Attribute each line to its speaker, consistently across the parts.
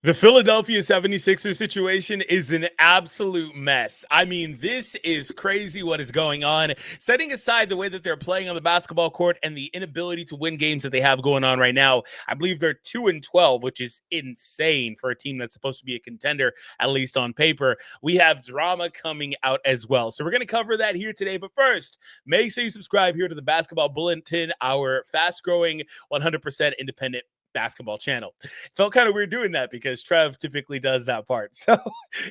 Speaker 1: The Philadelphia 76ers situation is an absolute mess. I mean, this is crazy what is going on. Setting aside the way that they're playing on the basketball court and the inability to win games that they have going on right now, I believe they're 2-12, which is insane for a team that's supposed to be a contender, at least on paper. We have drama coming out as well. So we're going to cover that here today. But first, make sure you subscribe here to the Basketball Bulletin, our fast-growing 100% independent basketball channel. It felt kind of weird doing that because Trev typically does that part. So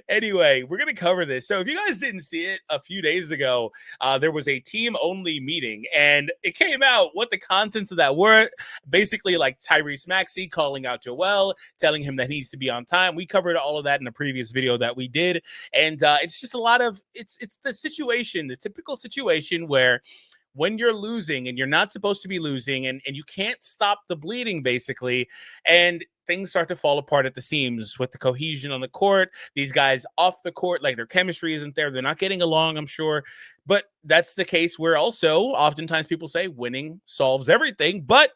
Speaker 1: anyway, we're going to cover this. So if you guys didn't see it a few days ago, there was a team only meeting and it came out what the contents of that were. Basically like Tyrese Maxey calling out Joel, telling him that he needs to be on time. We covered all of that in a previous video that we did. And it's just a lot of, it's the situation, the typical situation where when you're losing and you're not supposed to be losing and you can't stop the bleeding basically, and things start to fall apart at the seams with the cohesion on the court, these guys off the court, like their chemistry isn't there. They're not getting along, I'm sure. But that's the case where also oftentimes people say winning solves everything, but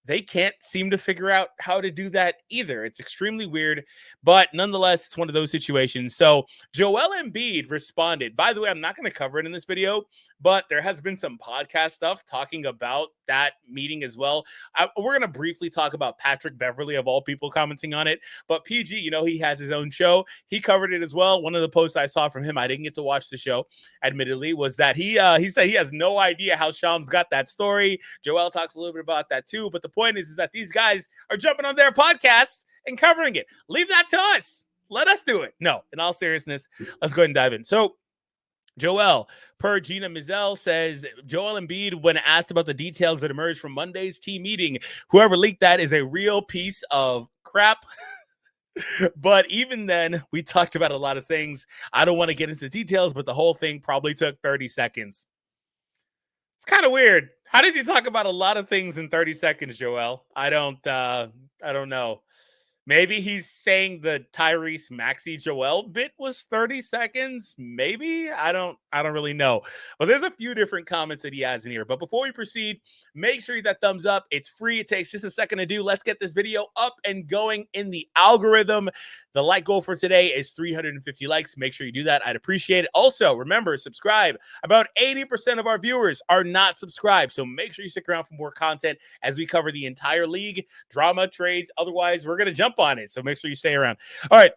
Speaker 1: they can't seem to figure out how to do that either. It's extremely weird, but nonetheless, it's one of those situations. So Joel Embiid responded. By the way, I'm not going to cover it in this video, but there has been some podcast stuff talking about that meeting as well. We're going to briefly talk about Patrick Beverley, of all people, commenting on it. But PG, you know, he has his own show. He covered it as well. One of the posts I saw from him, I didn't get to watch the show, admittedly, was that he said he has no idea how Shams got that story. Joel talks a little bit about that too. But the point is that these guys are jumping on their podcasts and covering it. Leave that to us. Let us do it. No, in all seriousness, let's go ahead and dive in. So Joel, per Gina Mizell, says Joel Embiid, when asked about the details that emerged from Monday's team meeting, whoever leaked that is a real piece of crap. But even then, we talked about a lot of things. I don't want to get into the details, but the whole thing probably took 30 seconds. It's kind of weird. How did you talk about a lot of things in 30 seconds, Joel? I don't know. Maybe he's saying the Tyrese Maxey Joel bit was 30 seconds. Maybe. I don't really know. But there's a few different comments that he has in here. But before we proceed, make sure you hit that thumbs up. It's free. It takes just a second to do. Let's get this video up and going in the algorithm. The like goal for today is 350 likes. Make sure you do that. I'd appreciate it. Also, remember, subscribe. About 80% of our viewers are not subscribed. So make sure you stick around for more content as we cover the entire league, drama, trades. Otherwise, we're going to jump on it. So make sure you stay around. All right.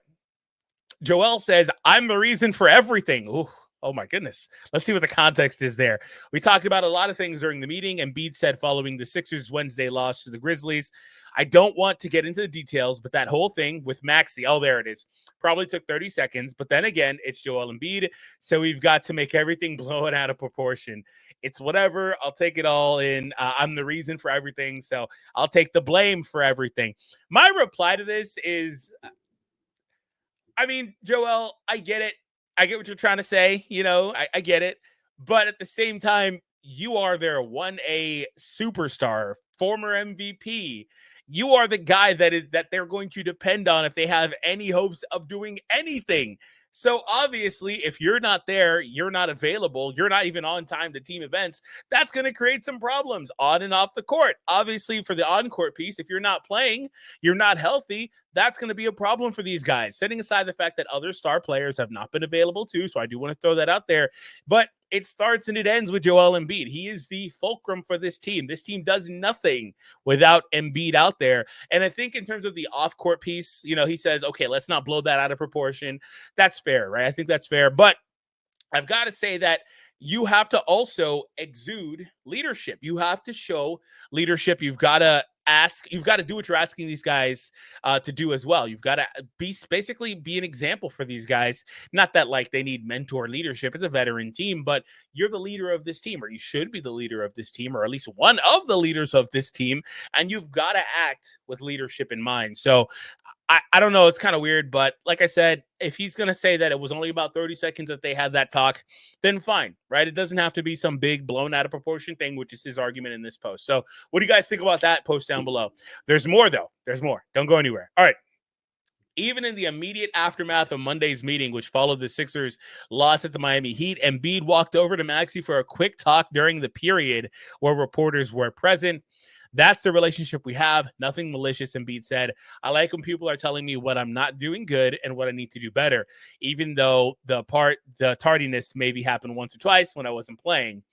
Speaker 1: Joel says, I'm the reason for everything. Ooh. Oh, my goodness. Let's see what the context is there. We talked about a lot of things during the meeting. Embiid said following the Sixers' Wednesday loss to the Grizzlies, I don't want to get into the details, but that whole thing with Maxey, oh, there it is, probably took 30 seconds. But then again, it's Joel Embiid, so we've got to make everything blow it out of proportion. It's whatever. I'll take it all in. I'm the reason for everything, so I'll take the blame for everything. My reply to this is, I mean, Joel, I get it. I get what you're trying to say. You know, I get it. But at the same time, you are their 1A superstar, former MVP. You are the guy that they're going to depend on if they have any hopes of doing anything. So obviously, if you're not there, you're not available, you're not even on time to team events, that's going to create some problems on and off the court. Obviously, for the on-court piece, if you're not playing, you're not healthy, that's going to be a problem for these guys. Setting aside the fact that other star players have not been available too, so I do want to throw that out there. But it starts and it ends with Joel Embiid. He is the fulcrum for this team. This team does nothing without Embiid out there. And I think in terms of the off-court piece, you know, he says, okay, let's not blow that out of proportion. That's fair, right? I think that's fair. But I've got to say that you have to also exude leadership. You have to show leadership. You've got to do what you're asking these guys to do as well. You've got to basically be an example for these guys. Not that like they need mentor leadership. It's a veteran team, but you're the leader of this team, or you should be the leader of this team, or at least one of the leaders of this team. And you've got to act with leadership in mind. So I don't know. It's kind of weird, but like I said, if he's going to say that it was only about 30 seconds that they had that talk, then fine, right? It doesn't have to be some big blown out of proportion thing, which is his argument in this post. So what do you guys think about that? Post down below. There's more, though. There's more. Don't go anywhere. All right. Even in the immediate aftermath of Monday's meeting, which followed the Sixers' loss at the Miami Heat, Embiid walked over to Maxey for a quick talk during the period where reporters were present. That's the relationship we have. Nothing malicious. Embiid said, I like when people are telling me what I'm not doing good and what I need to do better, even though the tardiness maybe happened once or twice when I wasn't playing.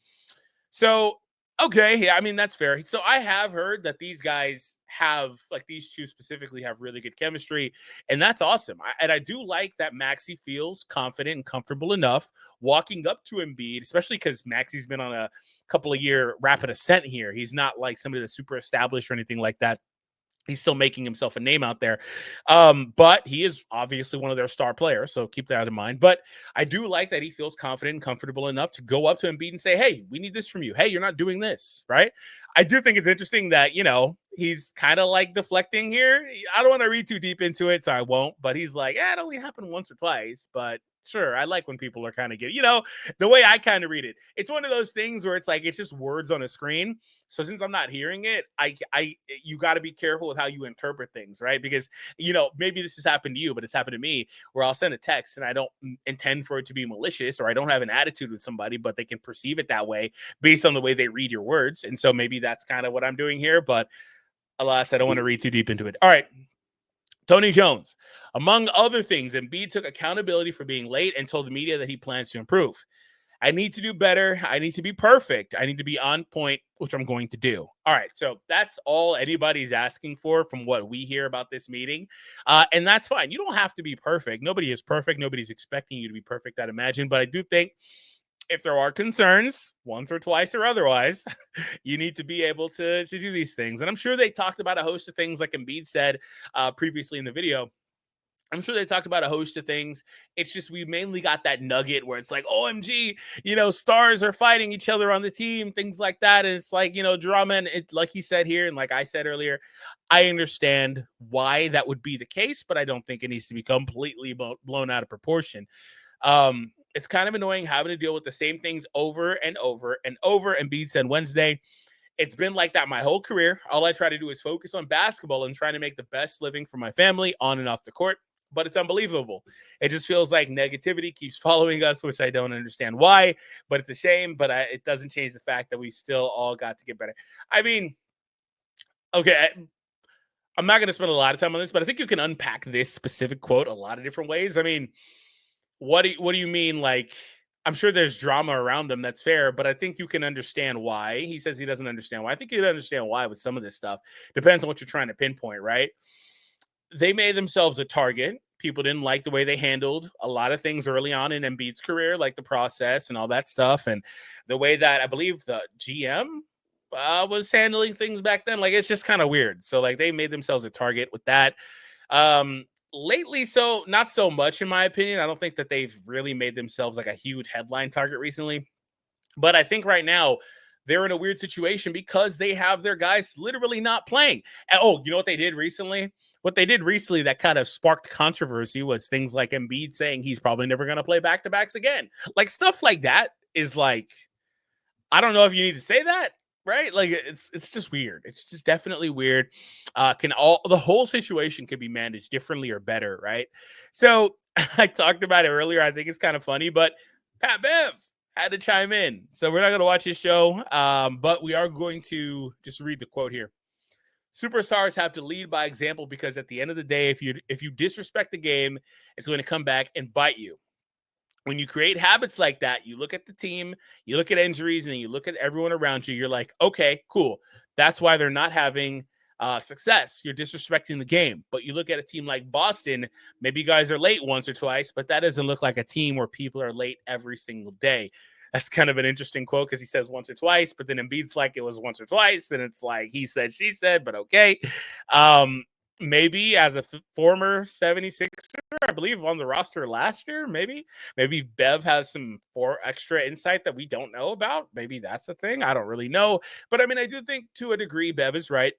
Speaker 1: So, okay, yeah, I mean, that's fair. So I have heard that these guys have, like these two specifically, have really good chemistry, and that's awesome. And I do like that Maxey feels confident and comfortable enough walking up to Embiid, especially because Maxey's been on a couple of year rapid ascent here. He's not like somebody that's super established or anything like that. He's still making himself a name out there. But he is obviously one of their star players, so keep that in mind. But I do like that he feels confident and comfortable enough to go up to Embiid and say, hey, we need this from you. Hey, you're not doing this, right? I do think it's interesting that, he's kind of like deflecting here. I don't want to read too deep into it, so I won't. But he's like, it only happened once or twice, but sure, I like when people are kind of getting, the way I kind of read it. It's one of those things where it's like it's just words on a screen. So since I'm not hearing it, you got to be careful with how you interpret things, right? Because maybe this has happened to you, but it's happened to me where I'll send a text and I don't intend for it to be malicious, or I don't have an attitude with somebody, but they can perceive it that way based on the way they read your words. And so maybe that's kind of what I'm doing here, but alas, I don't want to read too deep into it. All right. Tony Jones, among other things, Embiid took accountability for being late and told the media that he plans to improve. I need to do better. I need to be perfect. I need to be on point, which I'm going to do. All right. So that's all anybody's asking for from what we hear about this meeting. And that's fine. You don't have to be perfect. Nobody is perfect. Nobody's expecting you to be perfect, I'd imagine. But I do think if there are concerns, once or twice or otherwise, you need to be able to do these things. And I'm sure they talked about a host of things, like Embiid said previously in the video. I'm sure they talked about a host of things. It's just we mainly got that nugget where it's like, OMG, stars are fighting each other on the team, things like that. And it's like, drama. And it, like he said here, and like I said earlier, I understand why that would be the case, but I don't think it needs to be completely blown out of proportion. It's kind of annoying having to deal with the same things over and over and over. Embiid said Wednesday, it's been like that my whole career. All I try to do is focus on basketball and trying to make the best living for my family on and off the court. But it's unbelievable. It just feels like negativity keeps following us, which I don't understand why, but it's a shame. But it doesn't change the fact that we still all got to get better. I mean, okay, I'm not going to spend a lot of time on this, but I think you can unpack this specific quote a lot of different ways. I mean, what do you mean? Like, I'm sure there's drama around them. That's fair, but I think you can understand why. He says he doesn't understand why. I think you can understand why with some of this stuff. Depends on what you're trying to pinpoint, right? They made themselves a target. People didn't like the way they handled a lot of things early on in Embiid's career, like the process and all that stuff, and the way that I believe the GM was handling things back then. Like, it's just kind of weird. So, like, they made themselves a target with that. Lately, so not so much, in my opinion. I don't think that they've really made themselves like a huge headline target recently. But I think right now they're in a weird situation because they have their guys literally not playing. And, you know what they did recently? What they did recently that kind of sparked controversy was things like Embiid saying he's probably never going to play back-to-backs again. Like, stuff like that is like, I don't know if you need to say that, right? Like, it's just weird. It's just definitely weird. The whole situation can be managed differently or better, right? So I talked about it earlier. I think it's kind of funny, but Pat Bev had to chime in. So we're not going to watch his show, but we are going to just read the quote here. Superstars have to lead by example because at the end of the day, if you disrespect the game, it's going to come back and bite you. When you create habits like that, you look at the team, you look at injuries, and then you look at everyone around you. You're like, okay, cool. That's why they're not having success. You're disrespecting the game. But you look at a team like Boston, maybe guys are late once or twice, but that doesn't look like a team where people are late every single day. That's kind of an interesting quote because he says once or twice, but then Embiid's like it was once or twice, and it's like he said, she said, but okay. Maybe as a former 76er, I believe on the roster last year, maybe Bev has some extra insight that we don't know about. Maybe that's a thing. I don't really know. But I mean, I do think to a degree, Bev is right.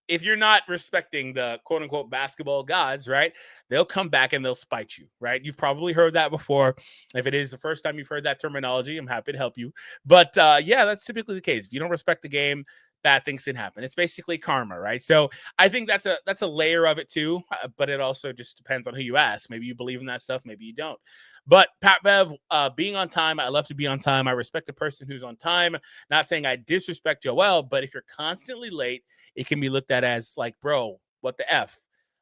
Speaker 1: If you're not respecting the quote unquote basketball gods, right, they'll come back and they'll spite you, right? You've probably heard that before. If it is the first time you've heard that terminology, I'm happy to help you. But yeah, that's typically the case. If you don't respect the game, bad things can happen. It's basically karma, right? So I think that's a layer of it too, but it also just depends on who you ask. Maybe you believe in that stuff, maybe you don't. But Pat Bev, being on time, I love to be on time. I respect a person who's on time. Not saying I disrespect Joel, but if you're constantly late, it can be looked at as like, bro, what the F?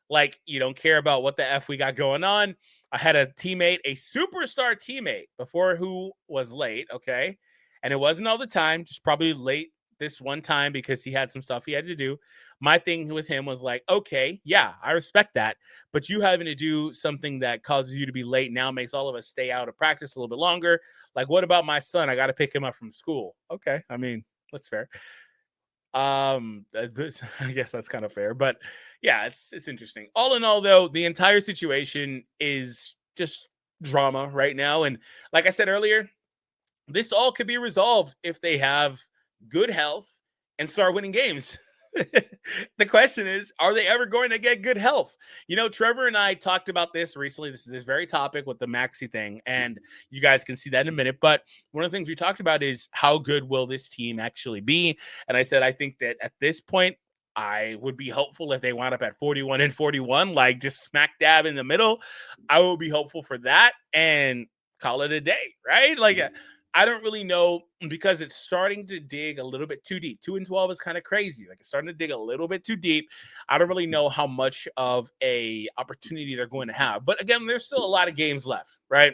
Speaker 1: Like, you don't care about what the F we got going on. I had a teammate, a superstar teammate before who was late, okay? And it wasn't all the time, just probably late this one time because he had some stuff he had to do. My thing with him was like, okay, yeah, I respect that. But you having to do something that causes you to be late now makes all of us stay out of practice a little bit longer. Like, what about my son? I got to pick him up from school. Okay, I mean, that's fair. I guess that's kind of fair, but yeah, it's interesting. All in all, though, the entire situation is just drama right now. And like I said earlier, this all could be resolved if they have good health and start winning games. The question is, are they ever going to get good health? You know, Trevor and I talked about this recently. This very topic with the Maxey thing, and you guys can see that in a minute. But one of the things we talked about is how good will this team actually be? And I said, I think that at this point, I would be hopeful if they wound up at 41-41, like just smack dab in the middle. I will be hopeful for that and call it a day, right? Like, I don't really know because it's starting to dig a little bit too deep. 2-12 is kind of crazy. Like, it's starting to dig a little bit too deep. I don't really know how much of a opportunity they're going to have. But again, there's still a lot of games left, right?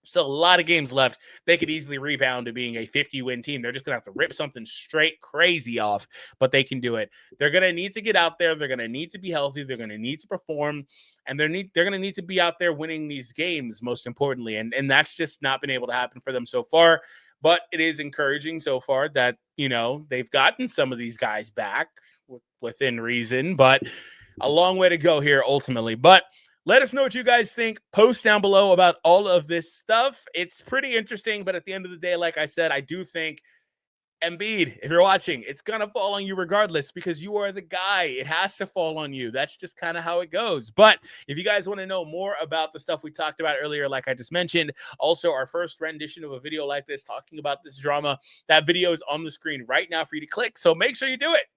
Speaker 1: Still a lot of games left. They could easily rebound to being a 50-win team. They're just going to have to rip something straight crazy off, but they can do it. They're going to need to get out there. They're going to need to be healthy. They're going to need to perform, and they're going to need to be out there winning these games, most importantly. And that's just not been able to happen for them so far. But it is encouraging so far that, you know, they've gotten some of these guys back within reason, but a long way to go here ultimately. But let us know what you guys think. Post down below about all of this stuff. It's pretty interesting, but at the end of the day, like I said, I do think Embiid, if you're watching, it's going to fall on you regardless because you are the guy. It has to fall on you. That's just kind of how it goes. But if you guys want to know more about the stuff we talked about earlier, like I just mentioned, also our first rendition of a video like this talking about this drama, that video is on the screen right now for you to click. So make sure you do it.